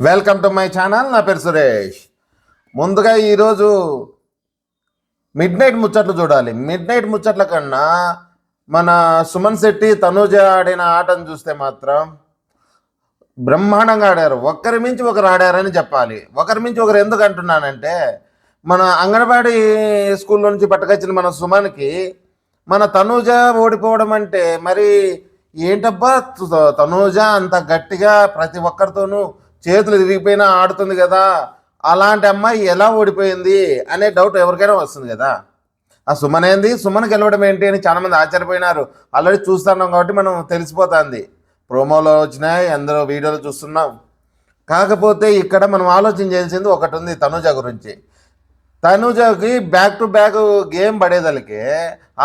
Welcome to my channel. నా పేరు సురేష్. ముందుగా ఈరోజు మిడ్ నైట్ ముచ్చట్లు చూడాలి. మిడ్ నైట్ ముచ్చట్ల కన్నా మన సుమన్ శెట్టి తనూజ ఆడిన ఆటను చూస్తే మాత్రం బ్రహ్మాండంగా ఆడారు. ఒకరి మించి ఒకరు ఆడారని చెప్పాలి. ఒకరి మించి ఒకరు ఎందుకు అంటున్నానంటే, మన అంగన్వాడీ స్కూల్లో నుంచి పట్టుకొచ్చిన మన సుమన్కి మన తనూజ ఓడిపోవడం అంటే మరి ఏంటబ్బా, తనూజ అంత గట్టిగా ప్రతి ఒక్కరితోనూ చేతులు తిరిగిపోయినా ఆడుతుంది కదా, అలాంటి అమ్మాయి ఎలా ఓడిపోయింది అనే డౌట్ ఎవరికైనా వస్తుంది కదా. ఆ సుమన్ ఏంది, సుమన్ గెలవడం ఏంటి అని చాలామంది ఆశ్చర్యపోయినారు. ఆల్రెడీ చూస్తున్నాం కాబట్టి మనం తెలిసిపోతుంది. ప్రోమోలో వచ్చినాయి, అందరూ వీడియోలు చూస్తున్నాం. కాకపోతే ఇక్కడ మనం ఆలోచన చేయాల్సింది ఒకటి ఉంది తనూజ గురించి. తనూజకి బ్యాక్ టు బ్యాక్ గేమ్ పడేదలకి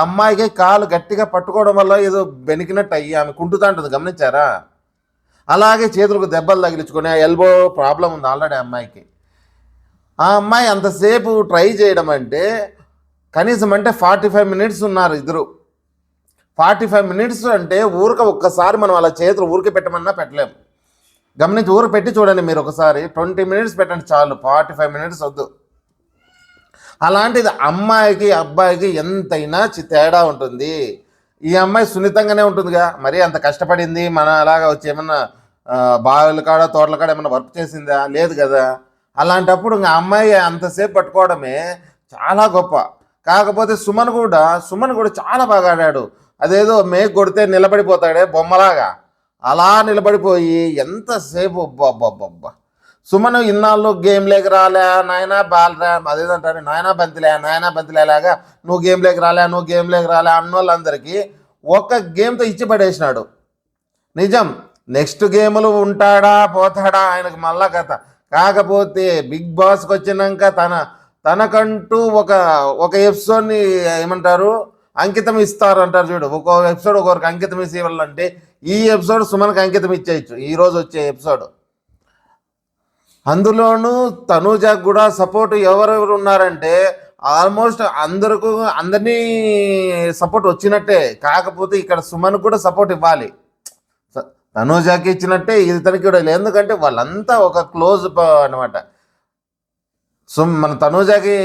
అమ్మాయికి కాలు గట్టిగా పట్టుకోవడం వల్ల ఏదో బెనికినట్టు అయ్యి ఆమె కుంటుతా ఉంటుంది, గమనించారా? అలాగే చేతులకు దెబ్బలు తగిలించుకొని ఆ ఎల్బో ప్రాబ్లం ఉంది ఆల్రెడీ అమ్మాయికి. ఆ అమ్మాయి అంతసేపు ట్రై చేయడం అంటే కనీసం అంటే 45 మినిట్స్ ఉన్నారు ఇద్దరు. 45 మినిట్స్ అంటే ఒక్కసారి మనం అలా చేతులు ఊరికే పెట్టమన్నా పెట్టలేము. గమనించి ఊరికి పెట్టి చూడండి మీరు ఒకసారి. 20 మినిట్స్ పెట్టండి చాలు, 45 మినిట్స్ వద్దు. అలాంటిది అమ్మాయికి అబ్బాయికి ఎంతైనా తేడా ఉంటుంది. ఈ అమ్మాయి సున్నితంగానే ఉంటుందిగా, మరి అంత కష్టపడింది మన అలాగా వచ్చి ఏమన్నా బావిల కాడ తోటల కాడ ఏమన్నా వర్క్ చేసిందా? లేదు కదా. అలాంటప్పుడు ఇంకా అమ్మాయి అంతసేపు పట్టుకోవడమే చాలా గొప్ప. కాకపోతే సుమన్ కూడా చాలా బాగా ఆడాడు. అదేదో మేకు కొడితే నిలబడిపోతాడే బొమ్మలాగా, అలా నిలబడిపోయి ఎంతసేపు బొబ్బ. సుమన్ ఇన్నాళ్ళు గేమ్ లేక రాలే నాయనా బాలరా, అదేదంటారు నాయనా బంతిలేలాగా నువ్వు గేమ్ లేక రాలే అన్న వాళ్ళందరికీ ఒక్క గేమ్తో ఇచ్చి పడేసినాడు. నిజం, నెక్స్ట్ గేములు ఉంటాడా పోతాడా ఆయనకు మళ్ళా కథ. కాకపోతే బిగ్ బాస్కి వచ్చినాక తనకంటూ ఒక ఎపిసోడ్ని ఏమంటారు అంకితం ఇస్తారు అంటారు చూడు. ఒక్కో ఎపిసోడ్ ఒకరికి అంకితం ఇవ్వాలంటే ఈ ఎపిసోడ్ సుమన్కి అంకితం ఇచ్చేయచ్చు. ఈరోజు వచ్చే ఎపిసోడ్ అందులోనూ తనూజకు కూడా సపోర్ట్ ఎవరెవరు ఉన్నారంటే ఆల్మోస్ట్ అందరినీ సపోర్ట్ వచ్చినట్టే. కాకపోతే ఇక్కడ సుమన్ కూడా సపోర్ట్ ఇవ్వాలి. తనూజకి ఇచ్చినట్టే ఇతనికి కూడా, ఎందుకంటే వాళ్ళంతా ఒక క్లోజ్ అనమాట. మన తనూజకి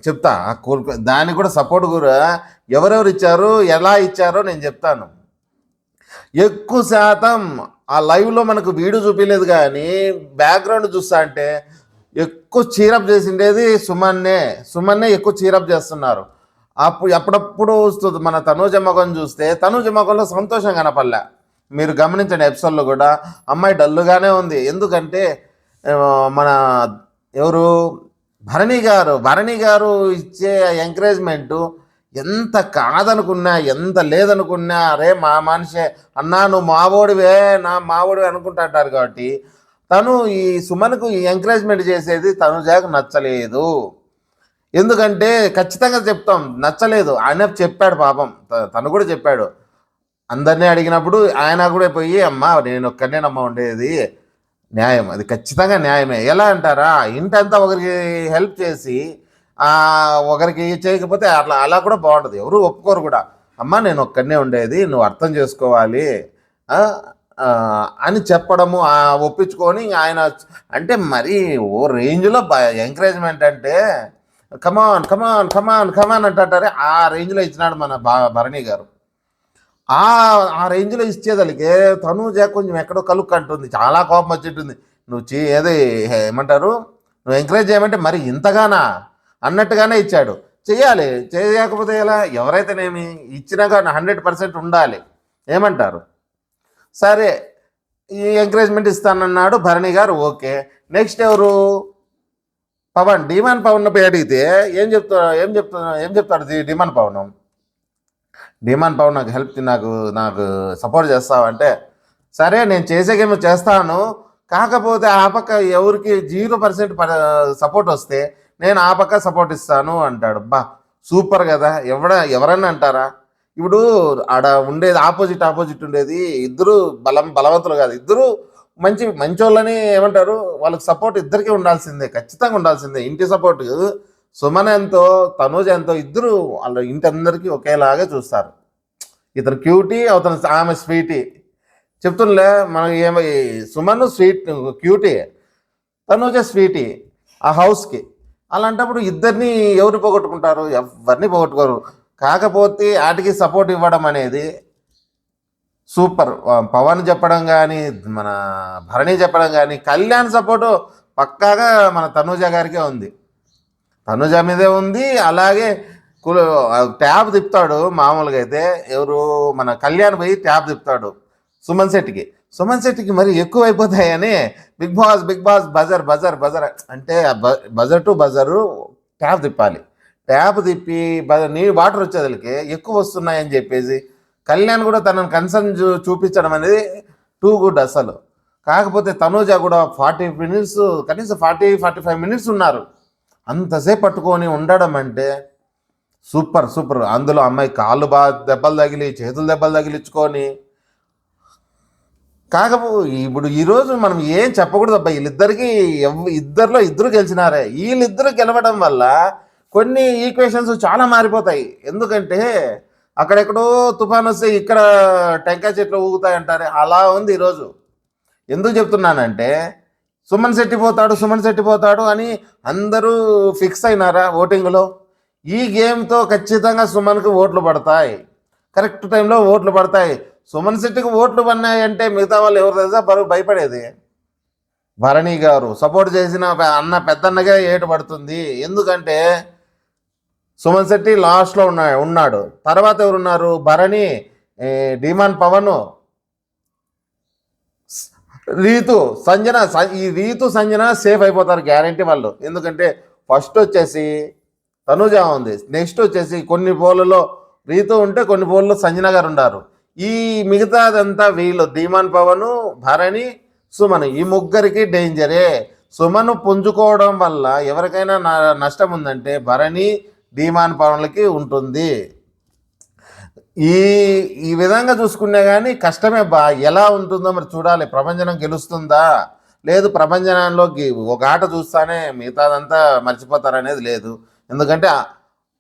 చెప్తా, దానికి కూడా సపోర్ట్ కూడా ఎవరెవరు ఇచ్చారు ఎలా ఇచ్చారో నేను చెప్తాను. ఎక్కువ శాతం ఆ లైవ్లో మనకు వీడియో చూపించలేదు, కానీ బ్యాక్గ్రౌండ్ చూస్తా అంటే ఎక్కువ చీరప్ చేసిండేది సుమన్నే ఎక్కువ చీరప్ చేస్తున్నారు. అప్పుడప్పుడు వస్తుంది. మన తనూజ మొగం చూస్తే తనూజ మొగంలో సంతోషం కనపడలే. మీరు గమనించండి, ఎపిసోడ్లో కూడా అమ్మాయి డల్లుగానే ఉంది. ఎందుకంటే మన ఎవరు భరణి గారు ఇచ్చే ఎంకరేజ్మెంటు ఎంత కాదనుకున్నా ఎంత లేదనుకున్నా అరే మా మనిషే అన్నా నువ్వు మావోడివే అనుకుంటాంటారు. కాబట్టి తను ఈ సుమన్కు ఈ ఎంకరేజ్మెంట్ చేసేది తనూజకు నచ్చలేదు. ఎందుకంటే ఖచ్చితంగా చెప్తాం, నచ్చలేదు. ఆయన చెప్పాడు పాపం, తను కూడా చెప్పాడు. అందరినీ అడిగినప్పుడు ఆయన కూడా పోయి అమ్మ నేను ఒక్కనేనమ్మ ఉండేది, న్యాయం, అది ఖచ్చితంగా న్యాయమే. ఎలా అంటారా, ఇంటంతా ఒకరికి హెల్ప్ చేసి ఒకరికి చేయకపోతే అలా కూడా బాగుంటుంది. ఎవరు ఒప్పుకోరు కూడా. అమ్మ నేను ఒక్కడనే ఉండేది, నువ్వు అర్థం చేసుకోవాలి అని చెప్పడము, ఒప్పించుకొని ఆయన అంటే మరీ ఓ రేంజ్లో ఎంకరేజ్మెంట్ అంటే కమాన్ అంటారే ఆ రేంజ్లో ఇచ్చినాడు మన భరణి గారు. ఆ రేంజ్లో ఇచ్చేదలికే తనూజ కొంచెం ఎక్కడో కలుక్కు అంటుంది, చాలా కోపం వచ్చింటుంది. నువ్వు ఏమంటారు, నువ్వు ఎంకరేజ్ చేయమంటే మరి ఇంతగానా అన్నట్టుగానే ఇచ్చాడు. చేయకపోతే ఎలా? ఎవరైతేనేమి ఇచ్చినాక 100% ఉండాలి. ఏమంటారు? సరే, ఈ ఎంకరేజ్మెంట్ ఇస్తానన్నాడు భరణి గారు, ఓకే. నెక్స్ట్ ఎవరు? డిమాండ్ పవన్ పోయి అడిగితే ఏం చెప్తాడు డిమాండ్ పవన్ నాకు సపోర్ట్ చేస్తావంటే, సరే నేను చేసేకేమో చేస్తాను, కాకపోతే ఆ పక్క ఎవరికి 0% సపోర్ట్ వస్తే నేను ఆ పక్క సపోర్ట్ ఇస్తాను అంటాడు. సూపర్ కదా. ఎవరన్నా అంటారా? ఇప్పుడు ఆడ ఉండేది ఆపోజిట్ ఉండేది ఇద్దరు బలవంతులు కాదు, ఇద్దరు మంచోళ్ళని ఏమంటారు, వాళ్ళకి సపోర్ట్ ఇద్దరికి ఉండాల్సిందే, ఖచ్చితంగా ఉండాల్సిందే. ఇంటి సపోర్ట్ సుమన్ ఎంతో తనూజ ఎంతో ఇద్దరు వాళ్ళ ఇంటి అందరికీ ఒకేలాగా చూస్తారు. ఇతను క్యూటీ, ఆమె స్వీటీ. చెప్తుండలే మనకి ఏమో Suman sweet cutie, Tanuja sweetie ఆ హౌస్కి. అలాంటప్పుడు ఇద్దరిని ఎవరు పోగొట్టుకుంటారు? ఎవరిని పోగొట్టుకోరు. కాకపోతే వాటికి సపోర్ట్ ఇవ్వడం అనేది సూపర్. పవన్ చెప్పడం కానీ, మన భరణి చెప్పడం కానీ, కళ్యాణ్ సపోర్టు పక్కాగా మన తనూజ గారికే ఉంది, తనూజ మీదే ఉంది. అలాగే ట్యాబ్ తిప్పుతాడు మామూలుగా అయితే. ఎవరు మన కళ్యాణ్ పోయి ట్యాబ్ తిప్పుతాడు సుమన్ శెట్టికి. సుమన్ శెట్టికి మరి ఎక్కువ అయిపోతాయని Bigg Boss buzzer buzzer buzzer అంటే బజర్ టు బజరు ట్యాబ్ తిప్పాలి. ట్యాబ్ తిప్పి నీ వాటర్ వచ్చేదలకి ఎక్కువ వస్తున్నాయని చెప్పేసి కళ్యాణ్ కూడా తనను కన్సర్న్ చూపించడం అనేది టూ గుడ్ అసలు. కాకపోతే తనూజ కూడా 40 మినిట్స్, కనీసం 45 మినిట్స్ ఉన్నారు. అంతసేపు పట్టుకొని ఉండడం అంటే సూపర్ సూపర్. అందులో అమ్మాయి కాళ్ళు బాగా దెబ్బలు తగిలి, చేతులు దెబ్బలు తగిలించుకొని. ఇప్పుడు ఈరోజు మనం ఏం చెప్పకూడదు అబ్బా. వీళ్ళిద్దరికి ఇద్దరిలో ఇద్దరు గెలిచినారే. వీళ్ళిద్దరు గెలవడం వల్ల కొన్ని ఈక్వేషన్స్ చాలా మారిపోతాయి. ఎందుకంటే అక్కడెక్కడో తుఫాన్ వస్తే ఇక్కడ టెంకాయ చెట్లు ఊగుతాయి అంటారే, అలా ఉంది ఈరోజు. ఎందుకు చెప్తున్నానంటే సుమన్ శెట్టి పోతాడు అని అందరూ ఫిక్స్ అయినారా ఓటింగ్లో. ఈ గేమ్తో ఖచ్చితంగా సుమన్కి ఓట్లు పడతాయి, కరెక్ట్ టైంలో ఓట్లు పడతాయి. సుమన్ శెట్టికి ఓట్లు పడినాయంటే మిగతా వాళ్ళు ఎవరు తెలుసా భయపడేది? భరణి గారు సపోర్ట్ చేసిన పెద్దన్నగా ఏటు పడుతుంది. ఎందుకంటే సుమన్ శెట్టి లాస్ట్లో ఉన్నాడు. తర్వాత ఎవరున్నారు? భరణి, డిమాన్ పవన్, రీతు, సంజన. ఈ రీతు సంజన సేఫ్ అయిపోతారు గ్యారంటీ వాళ్ళు. ఎందుకంటే ఫస్ట్ వచ్చేసి తనుజ ఉంది, నెక్స్ట్ వచ్చేసి కొన్ని పోలలో రీతు ఉంటే కొన్ని పోలలో సంజన గారు ఉన్నారు. ఈ మిగతాదంతా వీళ్ళు ధీమాన్ పవన్, భరణి, సుమన్, ఈ ముగ్గురికి డేంజరే. సుమన్ పుంజుకోవడం వల్ల ఎవరికైనా నష్టం ఉందంటే భరణి, ధీమాన్ పవన్లకి ఉంటుంది. ఈ ఈ విధంగా చూసుకునే కానీ కష్టమే బా. ఎలా ఉంటుందో మరి చూడాలి. ప్రభంజనం గెలుస్తుందా లేదు, ప్రభంజనంలో ఒక ఆట చూస్తానే మిగతాదంతా మర్చిపోతారనేది లేదు. ఎందుకంటే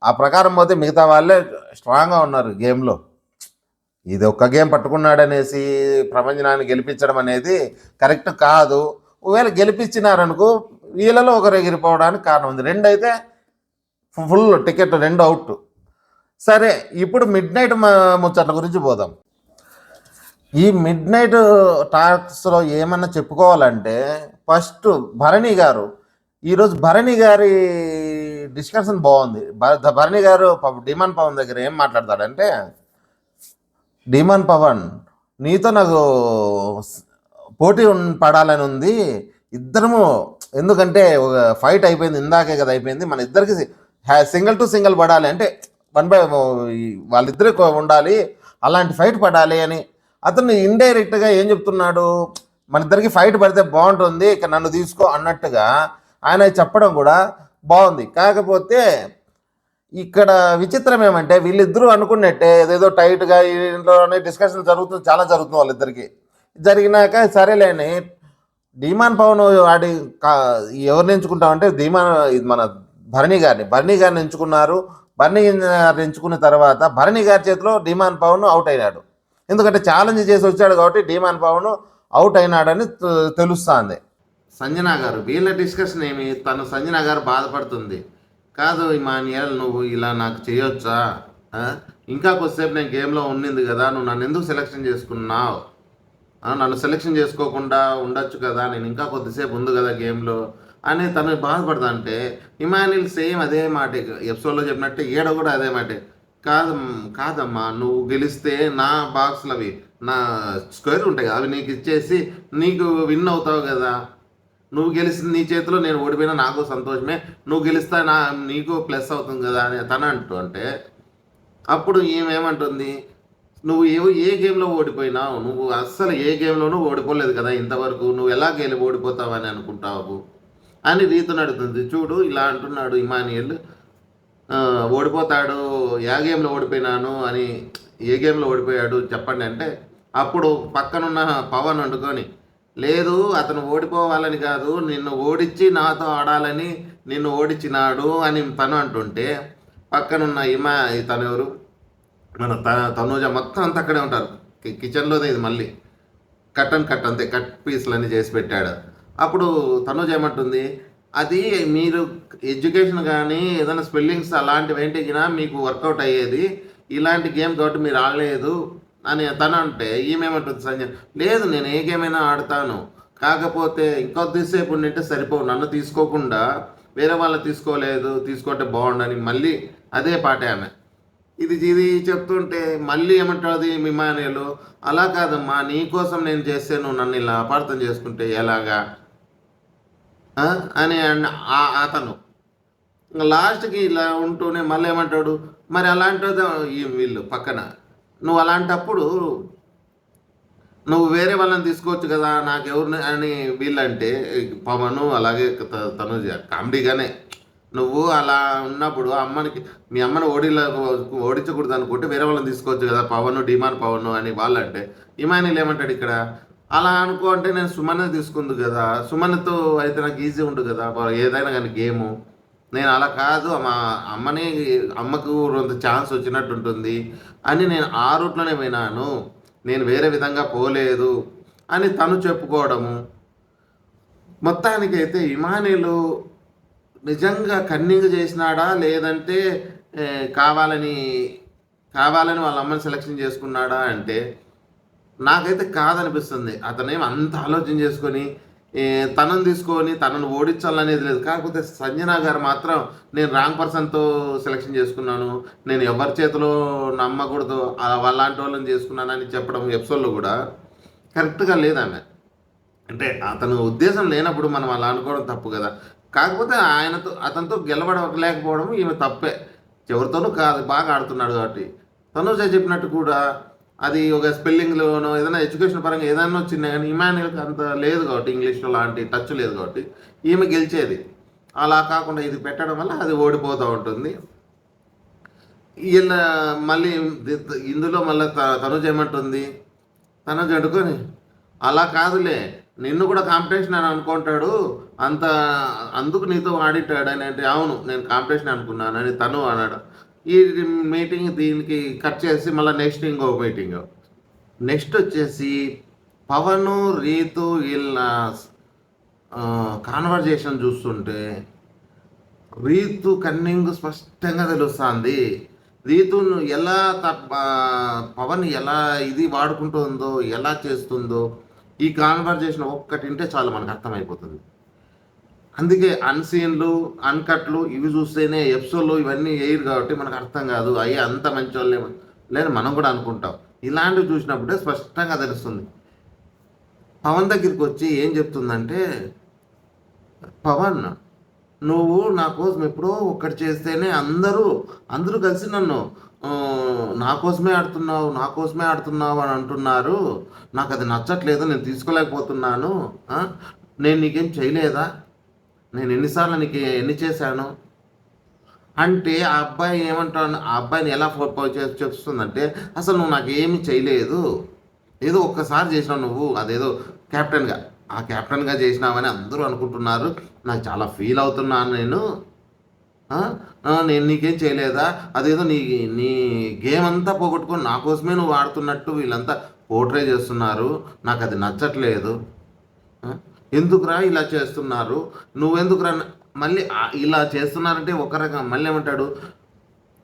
ఆ ప్రకారం పోతే మిగతా వాళ్ళే స్ట్రాంగ్గా ఉన్నారు గేమ్లో. ఇది ఒక్క గేమ్ పట్టుకున్నాడనేసి ప్రభంజనాన్ని గెలిపించడం అనేది కరెక్ట్ కాదు. ఒకవేళ గెలిపించినారనుకో వీళ్ళలో ఒకరు ఎగిరిపోవడానికి కారణం ఉంది. 2 అయితే ఫుల్ టికెట్, 2 అవుట్. సరే, ఇప్పుడు మిడ్ నైట్ ముచ్చట్ల గురించి పోదాం. ఈ మిడ్ నైట్ టాక్స్లో ఏమన్నా చెప్పుకోవాలంటే ఫస్ట్ భరణి గారు. ఈరోజు భరణి గారి డిస్కషన్ బాగుంది. భరణి గారు డిమాండ్ పవన్ దగ్గర ఏం మాట్లాడతాడంటే, డిమాండ్ పవన్ నీతో నాకు పోటీ పడాలని ఉంది ఇద్దరము. ఎందుకంటే ఒక ఫైట్ అయిపోయింది, ఇందాకే కదా అయిపోయింది. మన ఇద్దరికి సింగిల్ టు సింగిల్ పడాలి అంటే 1 by వాళ్ళిద్దరే ఉండాలి, అలాంటి ఫైట్ పడాలి అని అతను ఇండైరెక్ట్గా ఏం చెప్తున్నాడు? మన ఇద్దరికి ఫైట్ పడితే బాగుంటుంది, ఇక నన్ను తీసుకో అన్నట్టుగా ఆయన చెప్పడం కూడా బాగుంది. కాకపోతే ఇక్కడ విచిత్రం ఏమంటే వీళ్ళిద్దరూ అనుకున్నట్టే ఏదేదో టైట్గా ఇంట్లోనే డిస్కషన్ చాలా జరుగుతుంది వాళ్ళిద్దరికి. జరిగినాక సరేలేని ధీమాన్ పవన్ వాడి ఎవరిని ఎంచుకుంటామంటే ఇది మన భరణి గారిని ఎంచుకున్నారు. భరణి గారిని ఎంచుకున్న తర్వాత భరణి గారి చేతిలో ధీమాన్ పవన్ అవుట్ అయినాడు. ఎందుకంటే ఛాలెంజ్ చేసి వచ్చాడు కాబట్టి ధీమాన్ పవన్ అవుట్ అయినాడని తెలుస్తుంది. సంజన గారు వీళ్ళ డిస్కషన్ ఏమి, సంజన గారు బాధపడుతుంది. కాదు ఇమానియల్, నువ్వు ఇలా నాకు చేయొచ్చా? ఇంకా కొద్దిసేపు నేను గేమ్లో ఉండింది కదా, నువ్వు నన్ను ఎందుకు సెలెక్షన్ చేసుకున్నావు? నన్ను సెలెక్షన్ చేసుకోకుండా ఉండొచ్చు కదా, నేను ఇంకా కొద్దిసేపు ఉంది కదా గేమ్లో అని తను బాధపడతా. అంటే ఇమానియల్ సేమ్ అదే మాట ఎపిసోడ్లో చెప్పినట్టే ఈడ కూడా అదే మాట. కాదమ్మా, నువ్వు గెలిస్తే నా బాక్స్లు అవి నా స్క్వేర్ ఉంటాయి కదా, అవి నీకు ఇచ్చేసి నీకు విన్ అవుతావు కదా. నువ్వు గెలిచింది నీ చేతిలో, నేను ఓడిపోయినా నాకు సంతోషమే, నువ్వు గెలిస్తా నీకు ప్లస్ అవుతుంది కదా అని తను అంటే అప్పుడు ఏమేమంటుంది, నువ్వు ఏ గేమ్లో ఓడిపోయినావు? నువ్వు అస్సలు ఏ గేమ్లోనూ ఓడిపోలేదు కదా ఇంతవరకు, నువ్వు ఎలా ఓడిపోతావని అనుకుంటావు అని రీతుని అడుగుతుంది. చూడు ఇలా అంటున్నాడు ఇమానియల్, ఓడిపోతాడు, ఏ గేమ్లో ఓడిపోయినాను అని. ఏ గేమ్లో ఓడిపోయాడు చెప్పండి అంటే అప్పుడు పక్కనున్న పవన్ వండుకొని, లేదు అతను ఓడిపోవాలని కాదు, నిన్ను ఓడించి నాతో ఆడాలని నిన్ను ఓడించినాడు అని తను అంటుంటే పక్కనున్న తను ఎవరు మన తనూజ మొత్తం అంతా అక్కడే ఉంటారు. కిచెన్లోదే ఇది మళ్ళీ కట్ అండ్ కట్ అంతే, కట్ పీస్లన్నీ చేసి పెట్టాడు. అప్పుడు తనుజ ఏమంటుంది, అది మీరు ఎడ్యుకేషన్ కానీ ఏదైనా స్పెల్లింగ్స్ అలాంటివి ఏంటికినా మీకు వర్కౌట్ అయ్యేది, ఇలాంటి గేమ్ కాబట్టి మీరు ఆడలేదు అని తను అంటే ఈమెమంటుంది సంజయ్, లేదు నేను ఏ గేమ్ అయినా ఆడతాను, కాకపోతే ఇంకొద్దిసేపు ఉండింటే సరిపోవు, నన్ను తీసుకోకుండా వేరే వాళ్ళని తీసుకుంటే బాగుండని మళ్ళీ అదే పాటే ఆమె. ఇది చెప్తుంటే మళ్ళీ ఏమంటుంది మిమానియలు, అలా కాదమ్మా నీకోసం నేను చేస్తే నువ్వు నన్ను ఇలా అపార్థం చేసుకుంటే ఎలాగా అని అతను లాస్ట్కి ఇలా ఉంటూనే మళ్ళీ ఏమంటాడు, మరి అలాంటిది వీళ్ళు పక్కన నువ్వు అలాంటప్పుడు నువ్వు వేరే వాళ్ళని తీసుకోవచ్చు కదా నాకెవరిని అని వీళ్ళంటే పవను అలాగే తనుజ కామెడీగానే, నువ్వు అలా ఉన్నప్పుడు మీ అమ్మని ఓడించకూడదు అనుకుంటే వేరే వాళ్ళని తీసుకోవచ్చు కదా పవన్ డిమాన్ పవన్ అని వాళ్ళంటే ఇమానిల్ ఏమంటాడు ఇక్కడ, అలా అనుకో అంటే నేను సుమన్ తీసుకుంది కదా, సుమన్తో అయితే నాకు ఈజీ ఉంటుంది కదా ఏదైనా కానీ గేము, నేను అలా కాదు మా అమ్మకు కొంత ఛాన్స్ వచ్చినట్టు ఉంటుంది అని నేను ఆ రూట్లోనే విన్నాను, నేను వేరే విధంగా పోలేదు అని తను చెప్పుకోవడము. మొత్తానికైతే ఇమానిలు నిజంగా కన్నింగ్ చేసినాడా లేదంటే కావాలని వాళ్ళ అమ్మని సెలెక్షన్ చేసుకున్నాడా అంటే నాకైతే కాదనిపిస్తుంది. అతనేం అంత ఆలోచన చేసుకొని తనను తీసుకొని తనను ఓడించాలనేది లేదు. కాకపోతే సంజన గారు మాత్రం నేను రాంగ్ పర్సన్తో సెలెక్షన్ చేసుకున్నాను, నేను ఎవరి చేతిలో నమ్మకూడదు వాళ్ళంటి వాళ్ళని చేసుకున్నానని చెప్పడం ఎపిసోడ్లో కూడా కరెక్ట్గా లేదామె. అంటే అతను ఉద్దేశం లేనప్పుడు మనం అలా అనుకోవడం తప్పు కదా. కాకపోతే అతనితో గెలవడలేకపోవడం ఈమె తప్పే, ఎవరితోనూ కాదు, బాగా ఆడుతున్నాడు కాబట్టి. తనుజ చెప్పినట్టు కూడా అది ఒక స్పెల్లింగ్లోనో ఏదైనా ఎడ్యుకేషన్ పరంగా ఏదైనా వచ్చినా కానీ ఇమాన్యుల్కి అంత లేదు కాబట్టి, ఇంగ్లీష్లో లాంటి టచ్ లేదు కాబట్టి ఈమె గెలిచేది. అలా కాకుండా ఇది పెట్టడం వల్ల అది ఓడిపోతూ ఉంటుంది. ఇలా మళ్ళీ ఇందులో మళ్ళీ తనుజ ఏమంటుంది, తనుజ అడుకొని అలా కాదులే నిన్ను కూడా కాంపిటీషన్ అని అనుకుంటాడు అందుకు నీతో ఆడిటాడు అని అంటే, అవును నేను కాంపిటీషన్ అనుకున్నానని తను అన్నాడు. ఈ మీటింగ్ దీనికి కట్ చేసి మళ్ళీ నెక్స్ట్ ఇంకో మీటింగ్. నెక్స్ట్ వచ్చేసి పవను రీతు వీళ్ళ కాన్వర్జేషన్ చూస్తుంటే రీతు కన్నింగ్ స్పష్టంగా తెలుస్తుంది. రీతును ఎలా పవన్ ఎలా ఇది వాడుకుంటుందో ఎలా చేస్తుందో ఈ కాన్వర్జేషన్ ఒక్కటింటే చాలు మనకు అర్థమైపోతుంది. అందుకే అన్సీన్లు అన్కట్లు ఇవి చూస్తేనే ఎపిసోడ్లు ఇవన్నీ వేయరు కాబట్టి మనకు అర్థం కాదు, అయ్యే అంత మంచి వాళ్ళే లేదు మనం కూడా అనుకుంటాం. ఇలాంటివి చూసినప్పుడే స్పష్టంగా తెలుస్తుంది. పవన్ దగ్గరికి వచ్చి ఏం చెప్తుందంటే, పవన్ నువ్వు నా కోసం ఎప్పుడో ఒక్కటి చేస్తేనే అందరూ కలిసి నన్ను నా కోసమే ఆడుతున్నావు అని అంటున్నారు, నాకు అది నచ్చట్లేదు, నేను తీసుకోలేకపోతున్నాను, నేను నీకేం చేయలేదా, నేను ఎన్ని చేశాను అంటే ఆ అబ్బాయి ఏమంటాను, ఆ అబ్బాయిని ఎలా చెప్తుందంటే అసలు నువ్వు నాకు ఏమి చేయలేదు, ఏదో ఒక్కసారి చేసినావు నువ్వు, అదేదో క్యాప్టెన్గా చేసినావని అందరూ అనుకుంటున్నారు, నాకు చాలా ఫీల్ అవుతున్నాను నేను నీకేం చేయలేదా, అదేదో నీ గేమ్ అంతా పోగొట్టుకొని నా కోసమే నువ్వు ఆడుతున్నట్టు వీళ్ళంతా పోర్ట్రే చేస్తున్నారు, నాకు అది నచ్చట్లేదు, ఎందుకురా ఇలా చేస్తున్నారు, నువ్వెందుకురా మళ్ళీ ఇలా చేస్తున్నారంటే ఒక రకం మళ్ళీ ఏమంటాడు,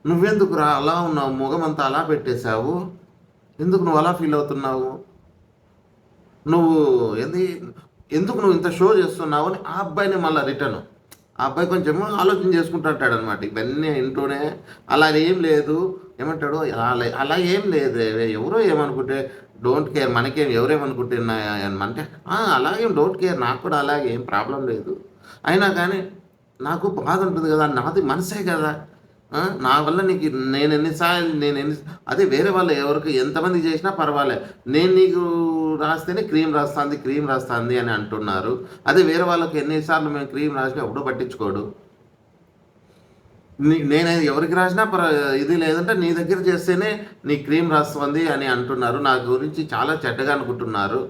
నువ్వెందుకురా అలా ఉన్నావు, ముఖం అంతా అలా పెట్టేశావు, ఎందుకు నువ్వు అలా ఫీల్ అవుతున్నావు, ఎందుకు నువ్వు ఇంత షో చేస్తున్నావు అని ఆ అబ్బాయిని మళ్ళీ రిటర్న్ ఆ అబ్బాయి కొంచెం ఆలోచన చేసుకుంటుంటాడు అనమాట. ఇవన్నీ ఇంట్లోనే అలా ఏం లేదు ఏమంటాడు, అలా ఏం లేదు, ఎవరో ఏమనుకుంటే డోంట్ కేర్, మనకేం ఎవరేమనుకుంటే అంటే అలాగేం డోంట్ కేర్, నాకు కూడా అలాగే ఏం ప్రాబ్లం లేదు, అయినా కానీ నాకు బాధ ఉంటుంది కదా, నాది మనసే కదా, నా వల్ల నీకు అదే వేరే వాళ్ళు ఎవరికి ఎంతమంది చేసినా పర్వాలే, నేను నీకు రాస్తేనే క్రీమ్ రాస్తుంది అని అంటున్నారు, అదే వేరే వాళ్ళకి ఎన్నిసార్లు మేము క్రీమ్ రాసినా ఎప్పుడూ పట్టించుకోడు, నేను ఎవరికి రాసినా ఇది లేదంటే నీ దగ్గర చేస్తేనే నీ క్రీమ్ రాస్తుంది అని అంటున్నారు, నా గురించి చాలా చెడ్డగా అనుకుంటున్నారు,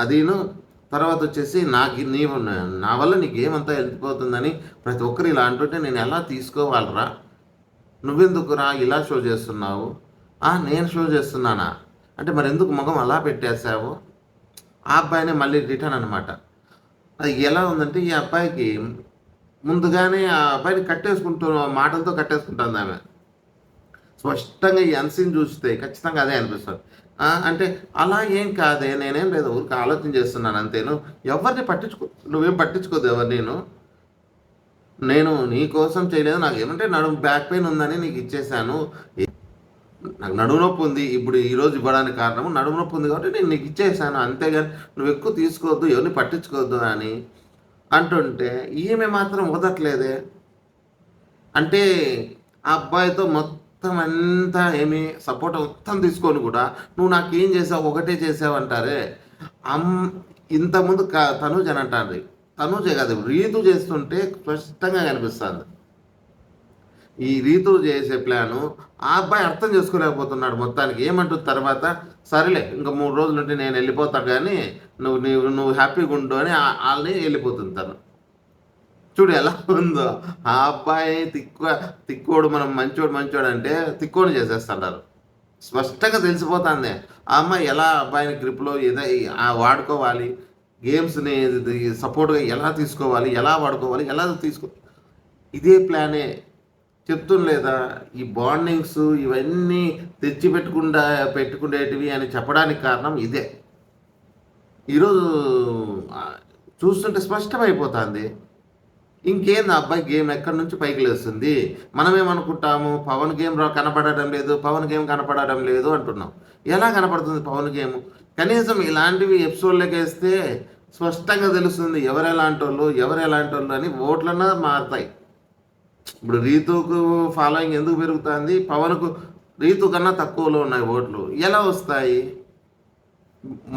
అదీను తర్వాత వచ్చేసి నా వల్ల నీకేమంతా వెళ్ళిపోతుందని ప్రతి ఒక్కరు ఇలా అంటుంటే నేను ఎలా తీసుకోవాలరా, నువ్వెందుకురా ఇలా షో చేస్తున్నావు, నేను షో చేస్తున్నానా, అంటే మరి ఎందుకు మొహం అలా పెట్టేశావు? ఆ అబ్బాయినే మళ్ళీ రిటర్న్ అనమాట. అది ఎలా ఉందంటే ఈ అబ్బాయికి ముందుగానే ఆ అబ్బాయిని కట్టేసుకుంటూ మాటలతో కట్టేసుకుంటుంది ఆమె. స్పష్టంగా ఈ అన్సీన్ చూస్తే ఖచ్చితంగా అదే అనిపిస్తుంది. అంటే అలా ఏం కాదే, నేనేం లేదు ఊరికే ఆలోచన చేస్తున్నాను అంతేను. ఎవరిని పట్టించుకో, నువ్వేం పట్టించుకోదు ఎవరు నేను నీ కోసం చేయలేదు. నాకు ఏమంటే నడుము బ్యాక్ పెయిన్ ఉందని నీకు ఇచ్చేసాను. నాకు నడుము నొప్పి ఉంది, ఇప్పుడు ఈరోజు ఇవ్వడానికి కారణము నడుము నొప్పి ఉంది కాబట్టి నేను నీకు ఇచ్చేసాను, అంతేగాని నువ్వు ఎక్కువ తీసుకోవద్దు, ఎవరిని పట్టించుకోవద్దు అని అంటుంటే ఈమె మాత్రం వదట్లేదే. అంటే ఆ అబ్బాయితో మొత్తం అంతా ఏమి సపోర్ట్ మొత్తం తీసుకొని కూడా నువ్వు నాకేం చేసావు, ఒకటే చేసావు అంటారే. అమ్ ఇంతకుముందు తనూజ్ అని అంటారు, తనూజే కాదు రీతు చేస్తుంటే స్పష్టంగా కనిపిస్తుంది. ఈ రీతు చేసే ప్లాను ఆ అబ్బాయి అర్థం చేసుకోలేకపోతున్నాడు మొత్తానికి. ఏమంటుంది తర్వాత, సరేలే ఇంకా 3 రోజులు ఉంటే నేను వెళ్ళిపోతాను కానీ నువ్వు హ్యాపీగా ఉండు అని వాళ్ళని వెళ్ళిపోతుంది తను. చూడు ఎలా ఉందో. ఆ అబ్బాయి తిక్కోడు, మనం మంచోడు అంటే తిక్కోడు చేసేస్తున్నారు. స్పష్టంగా తెలిసిపోతుంది ఆ అమ్మాయి ఎలా అబ్బాయిని గ్రిప్లో ఏదో వాడుకోవాలి, గేమ్స్ని సపోర్ట్గా ఎలా తీసుకోవాలి, ఎలా వాడుకోవాలి, ఎలా ఇదే ప్లానే చెప్తుండలేదా. ఈ బాండింగ్స్ ఇవన్నీ తెచ్చి పెట్టుకునేటివి అని చెప్పడానికి కారణం ఇదే. ఈరోజు చూస్తుంటే స్పష్టమైపోతుంది. ఇంకేంది అబ్బాయి గేమ్ ఎక్కడి నుంచి పైకి లేస్తుంది. మనమేమనుకుంటాము పవన్ గేమ్ కనపడడం లేదు అంటున్నాం. ఎలా కనపడుతుంది పవన్ గేమ్? కనీసం ఇలాంటివి ఎపిసోడ్లోకి వేస్తే స్పష్టంగా తెలుస్తుంది ఎవరు ఎలాంటి వాళ్ళు అని. ఓట్లన్నా మారుతాయి. ఇప్పుడు రీతుకు ఫాలోయింగ్ ఎందుకు పెరుగుతుంది, పవన్కు రీతు కన్నా తక్కువలో ఉన్నాయి ఓట్లు, ఎలా వస్తాయి?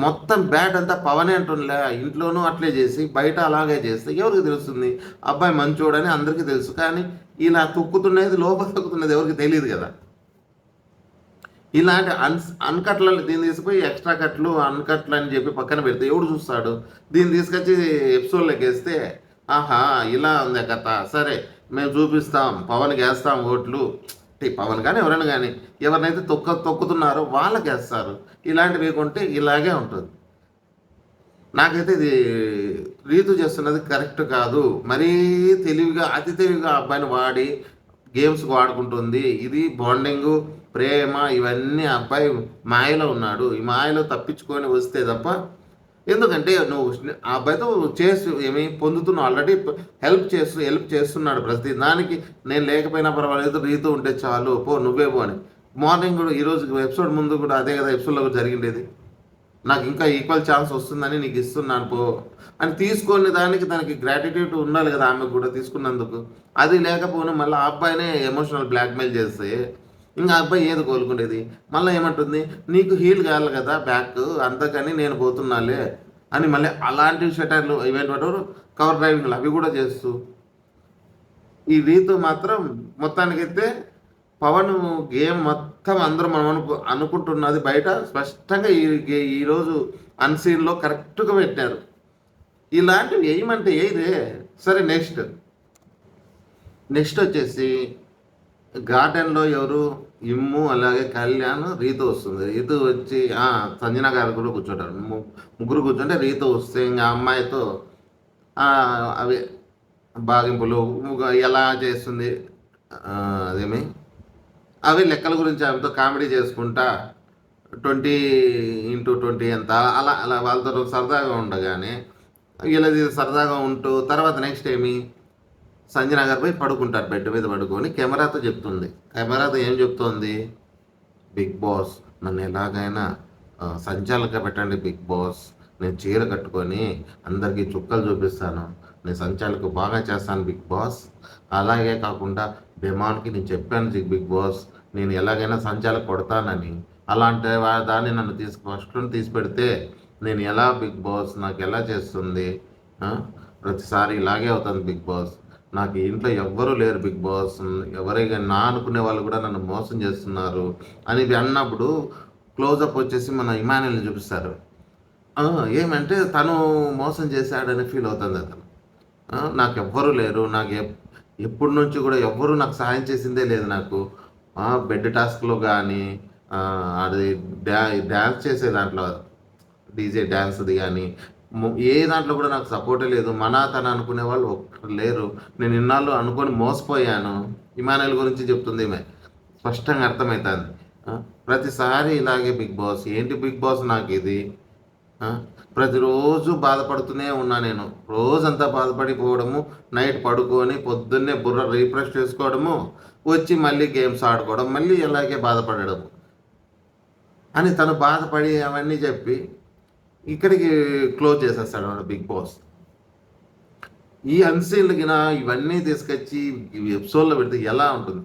మొత్తం బ్యాట్ అంతా పవనే అంటుండలే. ఇంట్లోనూ అట్లే చేసి బయట అలాగే చేస్తే ఎవరికి తెలుస్తుంది అబ్బాయి మంచోడని? అందరికీ తెలుసు. కానీ ఇలా తొక్కుతున్నది, లోపల తొక్కుతున్నది ఎవరికి తెలియదు కదా. ఇలాంటి అన్కట్లను దీన్ని తీసుకుపోయి ఎక్స్ట్రా కట్లు అన్కట్లు అని చెప్పి పక్కన పెడితే ఎవడు చూస్తాడు? దీన్ని తీసుకొచ్చి ఎపిసోడ్లోకి వేస్తే ఆహా ఇలా ఉంది కథ, సరే మేము చూపిస్తాం, పవన్కి వేస్తాం ఓట్లు. పవన్ కానీ ఎవరైనా కానీ ఎవరినైతే తొక్కుతున్నారో వాళ్ళకి వేస్తారు. ఇలాంటివి కొంటే ఇలాగే ఉంటుంది. నాకైతే ఇది రీతు చేస్తున్నది కరెక్ట్ కాదు. మరీ అతి తెలివిగా అబ్బాయిని వాడి గేమ్స్కి వాడుకుంటుంది. ఇది బాండింగు, ప్రేమ ఇవన్నీ అబ్బాయి మాయలో ఉన్నాడు. ఈ మాయలో తప్పించుకొని వస్తే తప్ప, ఎందుకంటే నువ్వు ఆ అబ్బాయితో పొందుతున్నావు ఆల్రెడీ, హెల్ప్ చేస్తున్నాడు ప్రతి దానికి. నేను లేకపోయినా పర్వాలేదు, రీతు ఉంటే చాలు, నువ్వే పో అని. మార్నింగ్ కూడా ఈరోజు ఎపిసోడ్ ముందు కూడా అదే కదా ఎపిసోడ్లో కూడా జరిగిండేది. నాకు ఇంకా ఈక్వల్ ఛాన్స్ వస్తుందని నీకు ఇస్తున్నాను పో అని. తీసుకునే దానికి దానికి గ్రాటిట్యూడ్ ఉండాలి కదా ఆమెకు కూడా తీసుకున్నందుకు. అది లేకపోయినా మళ్ళీ ఆ అబ్బాయినే ఎమోషనల్ బ్లాక్మెయిల్ చేస్తే ఇంకా అబ్బాయి ఏది కోలుకునేది? మళ్ళీ ఏమంటుంది, నీకు హీల్ కావాలి కదా బ్యాక్, అంతకని నేను పోతున్నాలే అని మళ్ళీ అలాంటి షటర్లు ఇవేంటి కవర్ డ్రైవింగ్లు అవి కూడా చేస్తూ. ఈ రీతు మాత్రం మొత్తానికైతే పవన్ గేమ్ మొత్తం అందరూ మనం అనుకుంటున్నది బయట స్పష్టంగా ఈరోజు అన్సీన్లో కరెక్ట్గా పెట్టారు. ఇలాంటివి ఏమంటే ఏదే. సరే నెక్స్ట్ వచ్చేసి గార్డెన్లో ఎవరు ఇమ్ము, అలాగే కళ్యాణ్, రీతు వస్తుంది. రీతు వచ్చి సంజన గారు కూడా కూర్చుంటారు. ముగ్గురు కూర్చుంటే రీతు వస్తే ఇంకా అమ్మాయితో అవి బాగింపులు ఎలా చేస్తుంది, అదేమి అవి లెక్కల గురించి ఆమెతో కామెడీ చేసుకుంటా 20x20 ఎంత అలా వాళ్ళతో సరదాగా ఉండగానే ఇలా సరదాగా ఉంటూ తర్వాత నెక్స్ట్ సంజన గారు పోయి పడుకుంటారు, బెడ్ మీద పడుకొని కెమెరాతో చెప్తుంది. కెమెరాతో ఏం చెప్తోంది, బిగ్ బాస్ నన్ను ఎలాగైనా సంచాలక పెట్టండి బిగ్ బాస్, నేను చీర కట్టుకొని అందరికీ చుక్కలు చూపిస్తాను, నేను సంచాలకు బాగా చేస్తాను బిగ్ బాస్. అలాగే కాకుండా బెమాన్కి నేను చెప్పాను బిగ్ బాస్, నేను ఎలాగైనా సంచాలకు కొడతానని. అలాంటి దాన్ని నన్ను ఫస్ట్ తీసి పెడితే నేను ఎలా బిగ్ బాస్, నాకు ఎలా చేస్తుంది, ప్రతిసారి ఇలాగే అవుతుంది బిగ్ బాస్, నాకు ఇంట్లో ఎవ్వరూ లేరు బిగ్ బాస్, ఎవరైనా నా అనుకునే వాళ్ళు కూడా నన్ను మోసం చేస్తున్నారు అని అన్నప్పుడు క్లోజప్ వచ్చేసి మన ఇమాన్యుల్ని చూపిస్తారు. ఏమంటే తను మోసం చేశాడని ఫీల్ అవుతుంది అతను. నాకు ఎవ్వరూ లేరు, నాకు ఎప్పటి నుంచి కూడా ఎవ్వరూ నాకు సహాయం చేసిందే లేదు, నాకు బెడ్ టాస్క్లో కానీ అది డ్యాన్స్ చేసే దాంట్లో డీజే డ్యాన్స్ది కానీ ఏ దాంట్లో కూడా నాకు సపోర్టే లేదు. తన అనుకునే వాళ్ళు ఒక్కరు లేరు. నేను ఇన్నాళ్ళు అనుకొని మోసపోయాను. ఇమానుయేల్ గురించి చెప్తుంది ఈమె, స్పష్టంగా అర్థమవుతుంది. ప్రతిసారి ఇలాగే బిగ్ బాస్, ఏంటి బిగ్ బాస్ నాకు ఇది. ప్రతిరోజు బాధపడుతూనే ఉన్నా నేను. రోజంతా బాధపడిపోవడము, నైట్ పడుకొని పొద్దున్నే బుర్ర రీఫ్రెష్ చేసుకోవడము, వచ్చి మళ్ళీ గేమ్స్ ఆడుకోవడం, మళ్ళీ ఇలాగే బాధపడము అని తను బాధపడి అవన్నీ చెప్పి ఇక్కడికి క్లోజ్ చేసేస్తాడు వాడు బిగ్ బాస్. ఈ అన్సీన్లకి ఇవన్నీ తీసుకొచ్చి ఎపిసోడ్లో పెడితే ఎలా ఉంటుంది?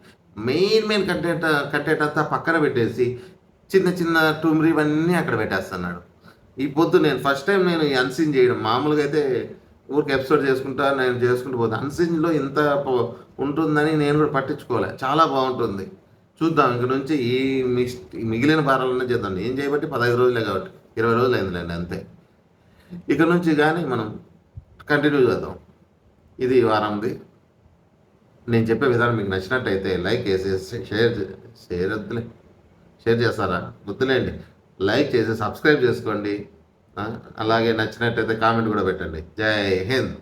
మెయిన్ కంటెంట్ అంతా పక్కన పెట్టేసి చిన్న చిన్న టుమ్రీ ఇవన్నీ అక్కడ పెట్టేస్తున్నాడు. ఈ పొద్దు నేను ఫస్ట్ టైం నేను ఈ అన్సీన్ చేయడం. మామూలుగా అయితే ఊరికి ఎపిసోడ్ నేను చేసుకుంటూ పోతాను. అన్సీన్లో ఇంత ఉంటుందని నేను కూడా పట్టించుకోలే. చాలా బాగుంటుంది. చూద్దాం ఇంక నుంచి ఈ మిగిలిన భారాలన్నీ చేద్దాం. ఏం చేయబట్టి 15 రోజులే కాబట్టి 20 రోజులు అయిందిలేండి అంతే. ఇక నుంచి కానీ మనం కంటిన్యూ చేద్దాం. ఇది వారంది. నేను చెప్పే విధానం మీకు నచ్చినట్టయితే లైక్ చేసేసి షేర్ చేస్తారా? వద్దులేండి, లైక్ చేసి సబ్స్క్రైబ్ చేసుకోండి. అలాగే నచ్చినట్టయితే కామెంట్ కూడా పెట్టండి. జై హింద్.